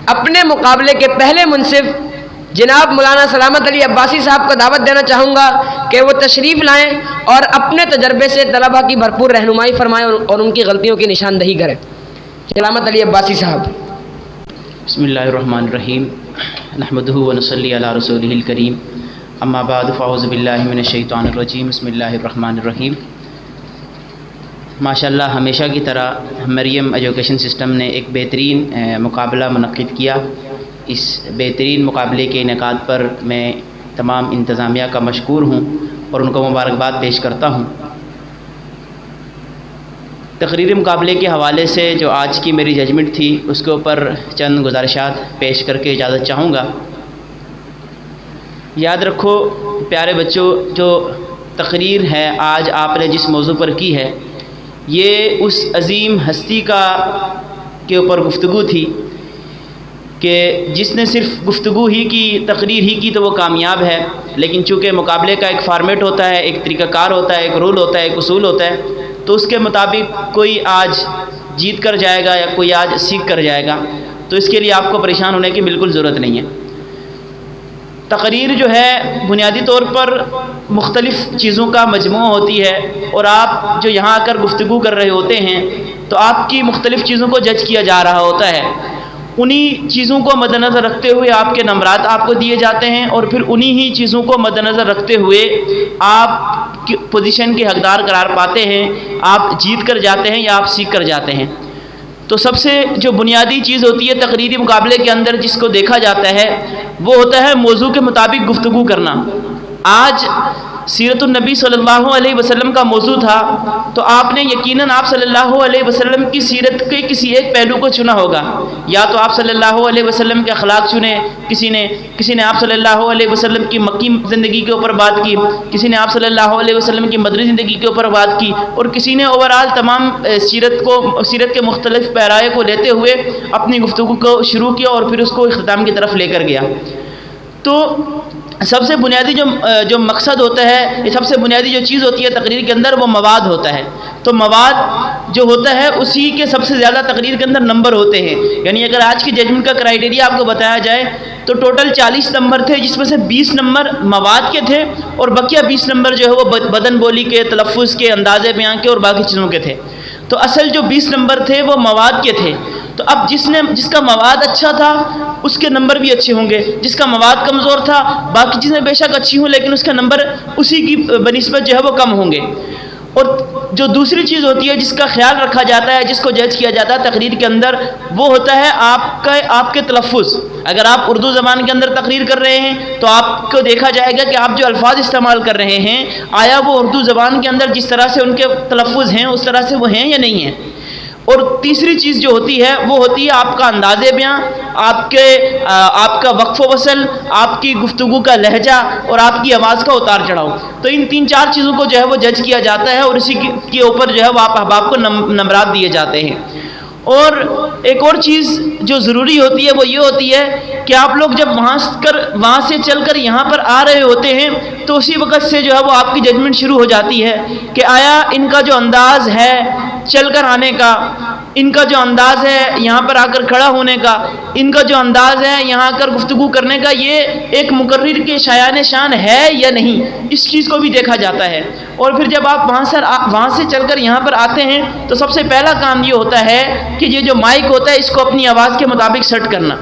اپنے مقابلے کے پہلے منصف جناب مولانا سلامت علی عباسی صاحب کو دعوت دینا چاہوں گا کہ وہ تشریف لائیں اور اپنے تجربے سے طلباء کی بھرپور رہنمائی فرمائیں اور ان کی غلطیوں کی نشاندہی کریں۔ سلامت علی عباسی صاحب۔ بسم اللہ الرحمن الرحیم، نحمدہ ونصلی علی رسولہ الکریم، اما بعد فاعوذ باللہ من الشیطان الرجیم، بسم اللہ الرحمن الرحیم۔ ماشاءاللہ ہمیشہ کی طرح مریم ایجوکیشن سسٹم نے ایک بہترین مقابلہ منعقد کیا۔ اس بہترین مقابلے کے انعقاد پر میں تمام انتظامیہ کا مشکور ہوں اور ان کو مبارکباد پیش کرتا ہوں۔ تقریری مقابلے کے حوالے سے جو آج کی میری ججمنٹ تھی اس کے اوپر چند گزارشات پیش کر کے اجازت چاہوں گا۔ یاد رکھو پیارے بچوں، جو تقریر ہے آج آپ نے جس موضوع پر کی ہے یہ اس عظیم ہستی کے اوپر گفتگو تھی کہ جس نے صرف گفتگو ہی کی، تقریر ہی کی تو وہ کامیاب ہے، لیکن چونکہ مقابلے کا ایک فارمیٹ ہوتا ہے، ایک طریقہ کار ہوتا ہے، ایک رول ہوتا ہے، ایک اصول ہوتا ہے، تو اس کے مطابق کوئی آج جیت کر جائے گا یا کوئی آج سیکھ کر جائے گا، تو اس کے لیے آپ کو پریشان ہونے کی بالکل ضرورت نہیں ہے۔ تقریر جو ہے بنیادی طور پر مختلف چیزوں کا مجموعہ ہوتی ہے، اور آپ جو یہاں آ کر گفتگو کر رہے ہوتے ہیں تو آپ کی مختلف چیزوں کو جج کیا جا رہا ہوتا ہے۔ انہی چیزوں کو مد نظر رکھتے ہوئے آپ کے نمبرات آپ کو دیے جاتے ہیں، اور پھر انہی ہی چیزوں کو مد نظر رکھتے ہوئے آپ کی پوزیشن کے حقدار قرار پاتے ہیں، آپ جیت کر جاتے ہیں یا آپ سیکھ کر جاتے ہیں۔ تو سب سے جو بنیادی چیز ہوتی ہے تقریری مقابلے کے اندر جس کو دیکھا جاتا ہے وہ ہوتا ہے موضوع کے مطابق گفتگو کرنا۔ آج سیرت النبی صلی اللہ علیہ وسلم کا موضوع تھا، تو آپ نے یقیناً آپ صلی اللہ علیہ وسلم کی سیرت کے کسی ایک پہلو کو چنا ہوگا، یا تو آپ صلی اللہ علیہ وسلم کے اخلاق چنے، کسی نے آپ صلی اللہ علیہ وسلم کی مکی زندگی کے اوپر بات کی، کسی نے آپ صلی اللہ علیہ وسلم کی مدنی زندگی کے اوپر بات کی، اور کسی نے اوورآل تمام سیرت کے مختلف پیرائے کو لیتے ہوئے اپنی گفتگو کو شروع کیا اور پھر اس کو اختتام کی طرف لے کر گیا۔ تو سب سے بنیادی جو مقصد ہوتا ہے، سب سے بنیادی جو چیز ہوتی ہے تقریر کے اندر وہ مواد ہوتا ہے۔ تو مواد جو ہوتا ہے اسی کے سب سے زیادہ تقریر کے اندر نمبر ہوتے ہیں، یعنی اگر آج کی ججمنٹ کا کرائیٹیریا آپ کو بتایا جائے تو ٹوٹل 40 نمبر تھے، جس میں سے 20 نمبر مواد کے تھے اور بقیہ 20 نمبر جو ہے وہ بدن بولی کے، تلفظ کے، انداز بیان کے اور باقی چیزوں کے تھے۔ تو اصل جو 20 نمبر تھے وہ مواد کے تھے۔ تو اب جس کا مواد اچھا تھا اس کے نمبر بھی اچھے ہوں گے، جس کا مواد کمزور تھا باقی چیزیں بے شک اچھی ہوں لیکن اس کا نمبر اسی کی بنسبت جو ہے وہ کم ہوں گے۔ اور جو دوسری چیز ہوتی ہے جس کا خیال رکھا جاتا ہے، جس کو جج کیا جاتا ہے تقریر کے اندر، وہ ہوتا ہے آپ کے تلفظ۔ اگر آپ اردو زبان کے اندر تقریر کر رہے ہیں تو آپ کو دیکھا جائے گا کہ آپ جو الفاظ استعمال کر رہے ہیں آیا وہ اردو زبان کے اندر جس طرح سے ان کے تلفظ ہیں اس طرح سے وہ ہیں یا نہیں ہیں۔ اور تیسری چیز جو ہوتی ہے وہ ہوتی ہے آپ کا انداز بیان، آپ کا وقف و وصل، آپ کی گفتگو کا لہجہ اور آپ کی آواز کا اتار چڑھاؤ۔ تو ان 3-4 چیزوں کو جو ہے وہ جج کیا جاتا ہے اور اسی کے اوپر جو ہے وہ آپ احباب کو نمبرات دیے جاتے ہیں۔ اور ایک اور چیز جو ضروری ہوتی ہے وہ یہ ہوتی ہے کہ آپ لوگ جب وہاں سے چل کر یہاں پر آ رہے ہوتے ہیں تو اسی وقت سے جو ہے وہ آپ کی ججمنٹ شروع ہو جاتی ہے کہ آیا ان کا جو انداز ہے چل کر آنے کا، ان کا جو انداز ہے یہاں پر آ کر کھڑا ہونے کا، ان کا جو انداز ہے یہاں آ کر گفتگو کرنے کا، یہ ایک مقرر کے شایان شان ہے یا نہیں، اس چیز کو بھی دیکھا جاتا ہے۔ اور پھر جب آپ وہاں سے چل کر یہاں پر آتے ہیں تو سب سے پہلا کام یہ ہوتا ہے کہ یہ جو مائک ہوتا ہے اس کو اپنی آواز کے مطابق سیٹ کرنا۔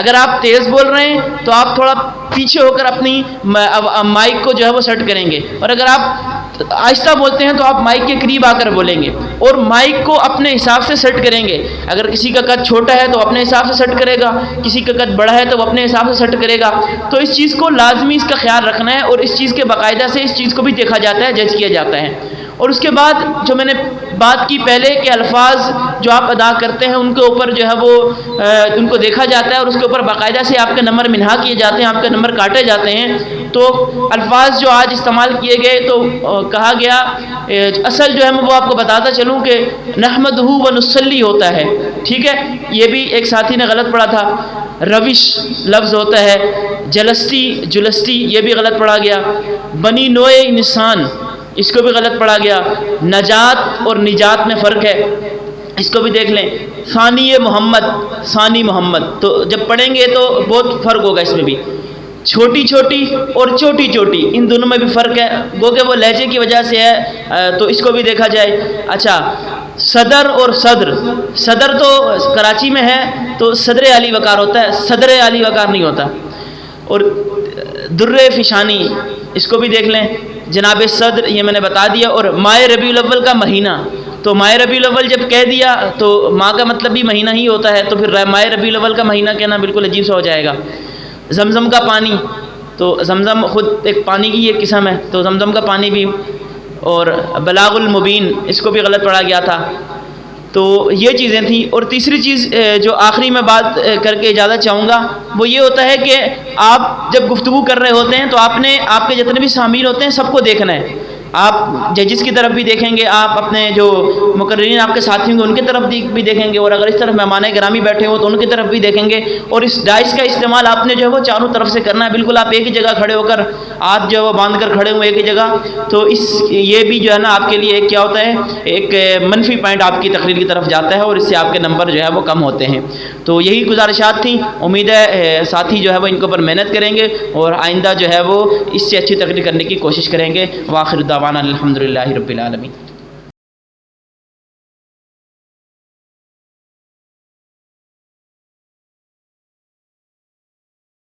اگر آپ تیز بول رہے ہیں تو آپ تھوڑا پیچھے ہو کر اپنی مائک کو جو ہے وہ سیٹ کریں گے، اور اگر آپ آہستہ بولتے ہیں تو آپ مائک کے قریب آ کر بولیں گے اور مائک کو اپنے حساب سے سیٹ کریں گے۔ اگر کسی کا قد چھوٹا ہے تو اپنے حساب سے سیٹ کرے گا، کسی کا قد بڑا ہے تو وہ اپنے حساب سے سیٹ کرے گا۔ تو اس چیز کو لازمی اس کا خیال رکھنا ہے اور اس چیز کے باقاعدہ سے اس چیز کو بھی دیکھا جاتا ہے، جج کیا جاتا ہے۔ اور اس کے بعد جو میں نے بات کی پہلے کہ الفاظ جو آپ ادا کرتے ہیں ان کے اوپر جو ہے وہ ان کو دیکھا جاتا ہے اور اس کے اوپر باقاعدہ سے آپ کے نمبر منہا کیے جاتے ہیں، آپ کے نمبر کاٹے جاتے ہیں۔ تو الفاظ جو آج استعمال کیے گئے تو کہا گیا، اصل جو ہے میں وہ آپ کو بتاتا چلوں کہ نحمدہ ونصلی ہوتا ہے، ٹھیک ہے، یہ بھی ایک ساتھی نے غلط پڑھا تھا۔ روش لفظ ہوتا ہے، جلستی یہ بھی غلط پڑھا گیا۔ بنی نوع انسان اس کو بھی غلط پڑھا گیا۔ نجات اور نجات میں فرق ہے۔ اس کو بھی دیکھ لیں، ثانی محمد، ثانی محمد، تو جب پڑھیں گے تو بہت فرق ہوگا اس میں بھی، چھوٹی چھوٹی اور چوٹی چوٹی، ان دونوں میں بھی فرق ہے، گو کہ وہ لہجے کی وجہ سے ہے، تو اس کو بھی دیکھا جائے۔ اچھا، صدر اور صدر، صدر تو کراچی میں ہے تو صدر علی وقار ہوتا ہے، صدر علی وقار نہیں ہوتا۔ اور در فشانی، اس کو بھی دیکھ لیں، جناب صدر یہ میں نے بتا دیا۔ اور ماہ ربیع الاول کا مہینہ، تو ماہ ربیع الاول جب کہہ دیا تو ماہ کا مطلب بھی مہینہ ہی ہوتا ہے، تو پھر ماہ ربیع الاول کا مہینہ کہنا بالکل عجیب سا ہو جائے گا۔ زمزم کا پانی، تو زمزم خود ایک پانی کی ایک قسم ہے، تو زمزم کا پانی بھی۔ اور بلاغ المبین، اس کو بھی غلط پڑھا گیا تھا۔ تو یہ چیزیں تھیں۔ اور تیسری چیز جو آخری میں بات کر کے اجازت چاہوں گا وہ یہ ہوتا ہے کہ آپ جب گفتگو کر رہے ہوتے ہیں تو آپ کے جتنے بھی سامعین ہوتے ہیں سب کو دیکھنا ہے۔ آپ ججز کی طرف بھی دیکھیں گے، آپ اپنے جو مقررین آپ کے ساتھی ہوں گے ان کی طرف بھی دیکھیں گے، اور اگر اس طرف مہمان گرامی بیٹھے ہوں تو ان کی طرف بھی دیکھیں گے۔ اور اس ڈائس کا استعمال آپ نے جو ہے وہ چاروں طرف سے کرنا ہے، بالکل آپ ایک ہی جگہ کھڑے ہو کر ہاتھ جو ہے وہ باندھ کر کھڑے ہوئے ایک ہی جگہ، تو یہ بھی جو ہے نا آپ کے لیے ایک کیا ہوتا ہے، ایک منفی پوائنٹ آپ کی تقریر کی طرف جاتا ہے، اور اس سے آپ کے نمبر جو ہے وہ کم ہوتے ہیں۔ تو یہی گزارشات تھیں، امید ہے ساتھی جو ہے وہ ان کے اوپر محنت کریں گے اور آئندہ جو ہے وہ اس سے اچھی تقریر کرنے کی کوشش کریں گے۔ وآخر دعوانا الحمدللہ رب العالمین۔